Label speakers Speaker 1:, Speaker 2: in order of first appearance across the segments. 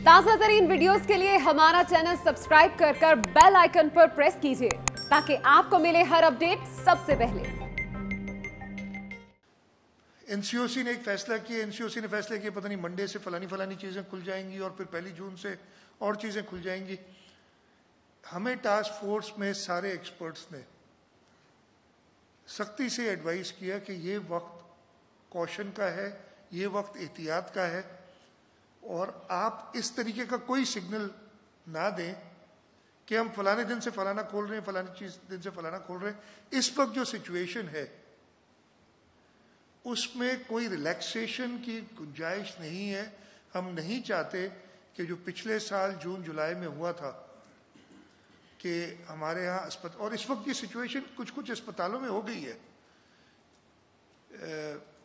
Speaker 1: ताज़ा तरीन वीडियोस के लिए हमारा चैनल सब्सक्राइब कर बेल आइकन पर प्रेस कीजिए ताकि आपको मिले हर अपडेट सबसे पहले।
Speaker 2: एनसीओसी ने एक फैसला किया, एनसीओसी ने फैसला किया पता नहीं मंडे से फलानी चीज़ें खुल जाएंगी और फिर 1 जून से और चीज़ें खुल जाएंगी। हमें टास्क फोर्स में सारे एक्सपर्ट्स ने सख्ती से एडवाइस किया कि ये वक्त कॉशन का है, ये वक्त एहतियात का है और आप इस तरीके का कोई सिग्नल ना दें कि हम फलाने दिन से फलाना खोल रहे हैं, फलानी चीज दिन से फलाना खोल रहे हैं। इस वक्त जो सिचुएशन है उसमें कोई रिलैक्सेशन की गुंजाइश नहीं है। हम नहीं चाहते कि जो पिछले साल जून जुलाई में हुआ था कि हमारे यहाँ अस्पताल, और इस वक्त की सिचुएशन कुछ अस्पतालों में हो गई है।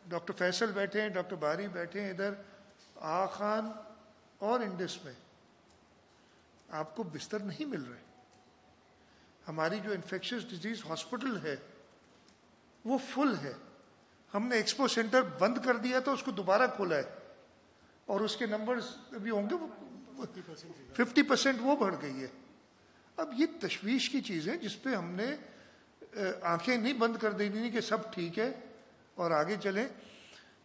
Speaker 2: डॉक्टर फैसल बैठे हैं, डॉक्टर बारी बैठे हैं, इधर आगा खान और इंडस में आपको बिस्तर नहीं मिल रहे। हमारी जो इन्फेक्शियस डिजीज हॉस्पिटल है वो फुल है। हमने एक्सपो सेंटर बंद कर दिया तो उसको दोबारा खोला है और उसके नंबर्स अभी होंगे 50% वो बढ़ गई है। अब ये तशवीश की चीज़ है जिस पे हमने आंखें नहीं बंद कर देनी कि सब ठीक है और आगे चलें।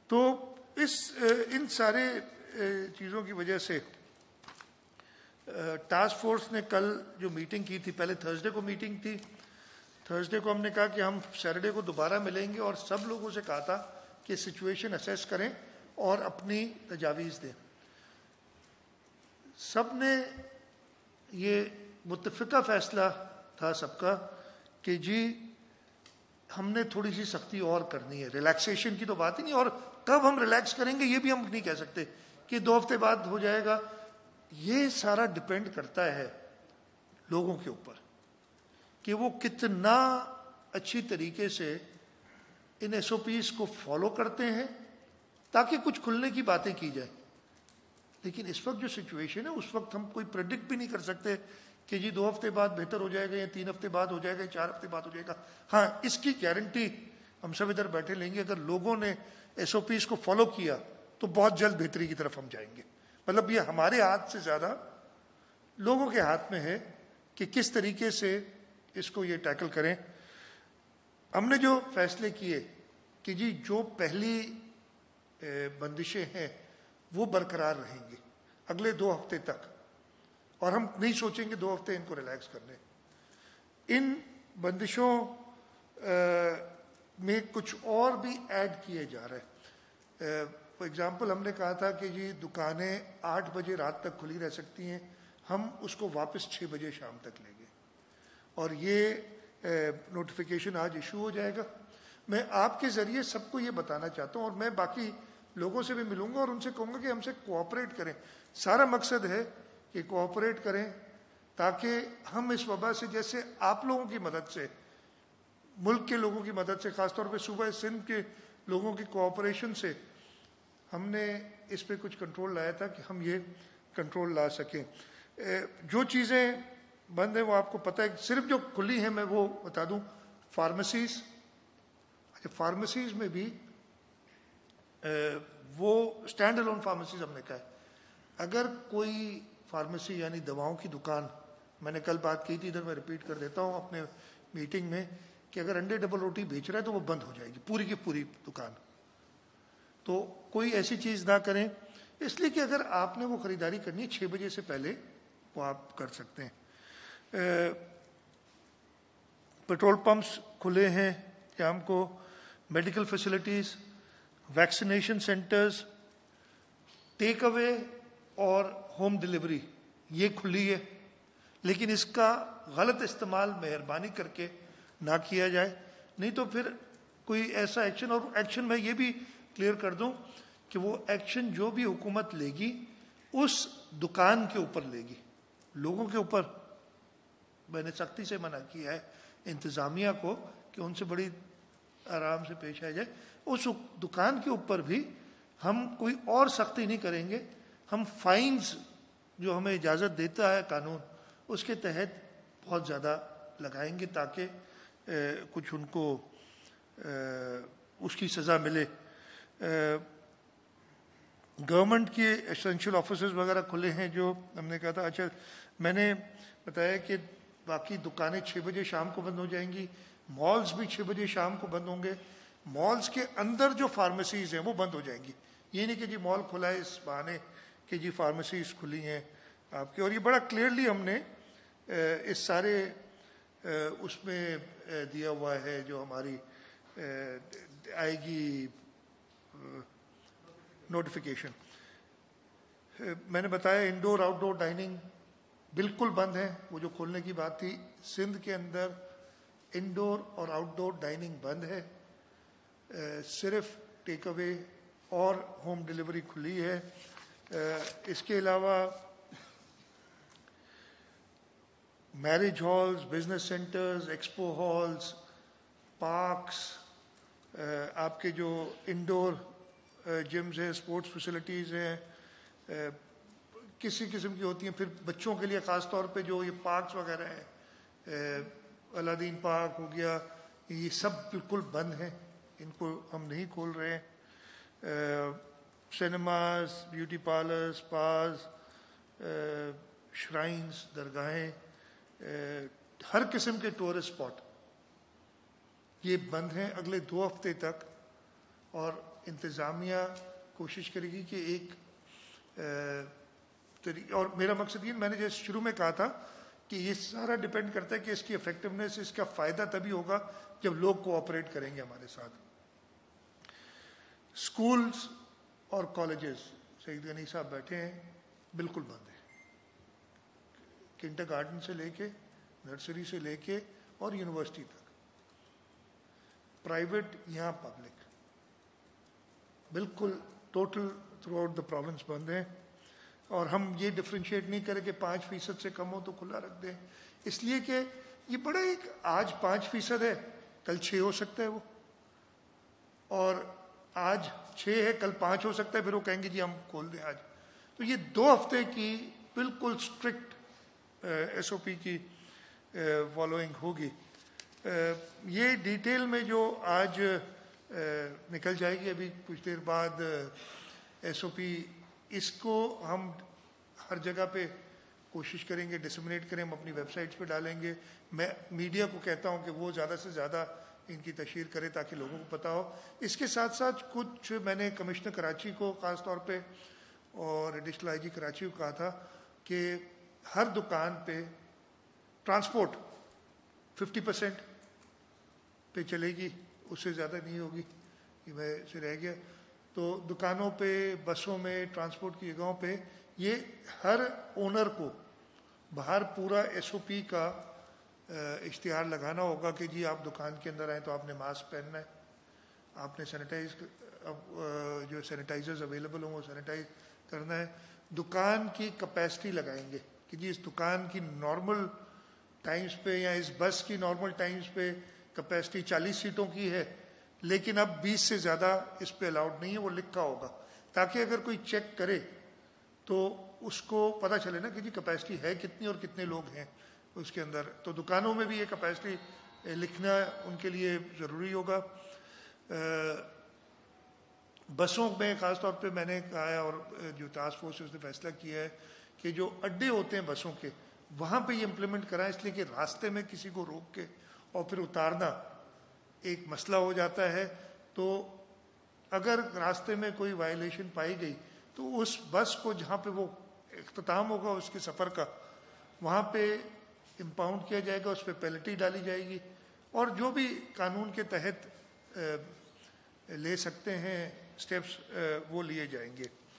Speaker 2: तो इन सारे चीज़ों की वजह से टास्क फोर्स ने कल जो मीटिंग की थी, पहले थर्सडे को मीटिंग थी, थर्सडे को हमने कहा कि हम सैटरडे को दोबारा मिलेंगे और सब लोगों से कहा था कि सिचुएशन असेस करें और अपनी तजावीज़ दें। सब ने ये मुत्तफ़िका फैसला था सबका कि जी हमने थोड़ी सी सख्ती और करनी है। रिलैक्सेशन की तो बात ही नहीं, और कब हम रिलैक्स करेंगे ये भी हम नहीं कह सकते कि 2 हफ्ते बाद हो जाएगा। ये सारा डिपेंड करता है लोगों के ऊपर कि वो कितना अच्छी तरीके से इन एसओपीज को फॉलो करते हैं ताकि कुछ खुलने की बातें की जाए। लेकिन इस वक्त जो सिचुएशन है उस वक्त हम कोई प्रेडिक्ट भी नहीं कर सकते कि जी 2 हफ्ते बाद बेहतर हो जाएगा या 3 हफ्ते बाद हो जाएगा या 4 हफ्ते बाद हो जाएगा। हाँ, इसकी गारंटी हम सब इधर बैठे लेंगे अगर लोगों ने एसओपीज को फॉलो किया तो बहुत जल्द बेहतरी की तरफ हम जाएंगे। मतलब ये हमारे हाथ से ज़्यादा लोगों के हाथ में है कि किस तरीके से इसको ये टैकल करें। हमने जो फैसले किए कि जी जो पहली बंदिशें हैं वो बरकरार रहेंगी अगले 2 हफ्ते तक, और हम नहीं सोचेंगे 2 हफ्ते इनको रिलैक्स करने। इन बंदिशों में कुछ और भी ऐड किए जा रहे हैं। फॉर एग्जांपल हमने कहा था कि जी दुकानें 8 बजे रात तक खुली रह सकती हैं, हम उसको वापस 6 बजे शाम तक लेंगे और ये नोटिफिकेशन आज इशू हो जाएगा। मैं आपके ज़रिए सबको ये बताना चाहता हूँ और मैं बाकी लोगों से भी मिलूंगा और उनसे कहूँगा कि हमसे कोऑपरेट करें। सारा मकसद है कि कोऑपरेट करें ताकि हम इस वबा से, जैसे आप लोगों की मदद से, मुल्क के लोगों की मदद से, ख़ासतौर पे सूबा सिंध के लोगों की कोऑपरेशन से हमने इस पे कुछ कंट्रोल लाया था कि हम ये कंट्रोल ला सकें। जो चीज़ें बंद हैं वो आपको पता है। सिर्फ जो खुली हैं मैं वो बता दूं, फार्मेसीज़, अच्छा फार्मेसीज़ में भी वो स्टैंड अलोन फार्मेसीज़ हमने कहा है। अगर कोई फार्मेसी यानी दवाओं की दुकान, मैंने कल बात की थी, इधर मैं रिपीट कर देता हूँ अपने मीटिंग में, कि अगर अंडे डबल रोटी बेच रहा है तो वो बंद हो जाएगी पूरी की पूरी दुकान। तो कोई ऐसी चीज़ ना करें, इसलिए कि अगर आपने वो ख़रीदारी करनी है 6 बजे से पहले वो आप कर सकते हैं। पेट्रोल पंप्स खुले हैं शाम को, medical facilities, vaccination centres, take away और होम डिलीवरी ये खुली है, लेकिन इसका गलत इस्तेमाल मेहरबानी करके ना किया जाए, नहीं तो फिर कोई ऐसा एक्शन, और एक्शन मैं ये भी क्लियर कर दूं कि वो एक्शन जो भी हुकूमत लेगी उस दुकान के ऊपर लेगी, लोगों के ऊपर मैंने सख्ती से मना किया है इंतज़ामिया को कि उनसे बड़ी आराम से पेश आ जाए। उस दुकान के ऊपर भी हम कोई और सख्ती नहीं करेंगे, हम फाइन्स जो हमें इजाज़त देता है कानून उसके तहत बहुत ज़्यादा लगाएंगे ताकि कुछ उनको उसकी सज़ा मिले। گورنمنٹ کے ایسینشیل آفیسز وغیرہ کھلے ہیں جو ہم نے کہا تھا. اچھا میں نے بتایا کہ باقی دکانیں 6 بجے شام کو بند ہو جائیں گی, مالز بھی 6 بجے شام کو بند ہوں گے. مالز کے اندر جو فارمیسیز ہیں وہ بند ہو جائیں گی. یہ نہیں کہ جی مال کھلا ہے اس بہانے کہ جی فارمیسیز کھلی ہیں آپ کی. اور یہ بڑا کلیئرلی ہم نے اس سارے اس میں دیا ہوا ہے جو ہماری آئے گی نوٹیفیکیشن. میں نے بتایا انڈور آؤٹ ڈور ڈائننگ بالکل بند ہے. وہ جو کھولنے کی بات تھی, سندھ کے اندر انڈور اور آؤٹ ڈور ڈائننگ بند ہے. صرف ٹیک اوے اور ہوم ڈلیوری کھلی ہے. اس کے علاوہ marriage halls, business centres, expo halls, parks, آپ کے جو انڈور جمز ہیں, اسپورٹس فیسلٹیز ہیں کسی قسم کی ہوتی ہیں. پھر بچوں کے لیے خاص طور پہ جو یہ پارکس وغیرہ ہیں, الادین پارک ہو گیا, یہ سب بالکل بند ہیں, ان کو ہم نہیں کھول رہے. سینماز, بیوٹی پارلر, سپاز, شرائنز, درگاہیں, ہر قسم کے ٹورسٹ اسپاٹ یہ بند ہیں اگلے 2 ہفتے تک. اور انتظامیہ کوشش کرے گی کہ ایک اور میرا مقصد یہ, میں نے جیسے شروع میں کہا تھا کہ یہ سارا ڈپینڈ کرتا ہے کہ اس کی افیکٹونیس, اس کا فائدہ تبھی ہوگا جب لوگ کوآپریٹ کریں گے ہمارے ساتھ. اسکولز اور کالجز, سعید غنی صاحب بیٹھے ہیں, بالکل بند ہیں. کنڈر گارڈن سے لے کے, نرسری سے لے کے اور یونیورسٹی تک, پرائیویٹ یہاں پبلک, بالکل total throughout the province بند ہیں. اور ہم یہ ڈفرینشیٹ نہیں کریں کہ 5% سے کم ہو تو کھلا رکھ دیں, اس لیے کہ یہ بڑا ایک آج 5% ہے, کل 6 ہو سکتا ہے وہ, اور آج 6 ہے کل 5 ہو سکتا ہے, پھر وہ کہیں گے جی ہم کھول دیں آج. تو یہ 2 ہفتے کی بالکل اسٹرکٹ ایس او پی کی فالوئنگ ہوگی. یہ ڈیٹیل میں جو آج نکل جائے گی ابھی کچھ دیر بعد ایس او پی, اس کو ہم ہر جگہ پہ کوشش کریں گے ڈسمنیٹ کریں, ہم اپنی ویب سائٹس پہ ڈالیں گے. میں میڈیا کو کہتا ہوں کہ وہ زیادہ سے زیادہ ان کی تشہیر کرے تاکہ لوگوں کو پتہ ہو. اس کے ساتھ ساتھ کچھ میں نے کمشنر کراچی کو خاص طور پہ اور ایڈیشنل آئی جی کراچی کو کہا تھا کہ ہر دکان پہ ٹرانسپورٹ 50% پہ چلے گی, اس سے زیادہ نہیں ہوگی. یہ میں سے رہ گیا. تو دکانوں پہ, بسوں میں, ٹرانسپورٹ کی جگہوں پہ یہ ہر اونر کو باہر پورا ایس او پی کا اشتہار لگانا ہوگا کہ جی آپ دکان کے اندر آئیں تو آپ نے ماسک پہننا ہے, آپ نے جو سینیٹائزرز اویلیبل ہوں وہ سینیٹائز کرنا ہے. دکان کی کیپیسٹی لگائیں گے کہ جی اس دکان کی نارمل ٹائمز پہ یا اس بس کی نارمل ٹائمز پہ کیپیسٹی 40 سیٹوں کی ہے, لیکن اب 20 سے زیادہ اس پہ الاؤڈ نہیں ہے, وہ لکھا ہوگا تاکہ اگر کوئی چیک کرے تو اس کو پتہ چلے نا کہ جی کیپیسٹی ہے کتنی اور کتنے لوگ ہیں اس کے اندر. تو دکانوں میں بھی یہ کیپیسٹی لکھنا ان کے لیے ضروری ہوگا. بسوں میں خاص طور پہ میں نے کہا ہے اور جو ٹاسک فورس نے فیصلہ کیا ہے کہ جو اڈے ہوتے ہیں بسوں کے وہاں پہ یہ امپلیمنٹ کرائیں, اس لیے کہ راستے میں کسی کو روک کے اور پھر اتارنا ایک مسئلہ ہو جاتا ہے. تو اگر راستے میں کوئی وائلیشن پائی گئی تو اس بس کو جہاں پہ وہ اختتام ہوگا اس کے سفر کا, وہاں پہ امپاؤنڈ کیا جائے گا, اس پہ پینلٹی ڈالی جائے گی, اور جو بھی قانون کے تحت لے سکتے ہیں اسٹیپس وہ لیے جائیں گے.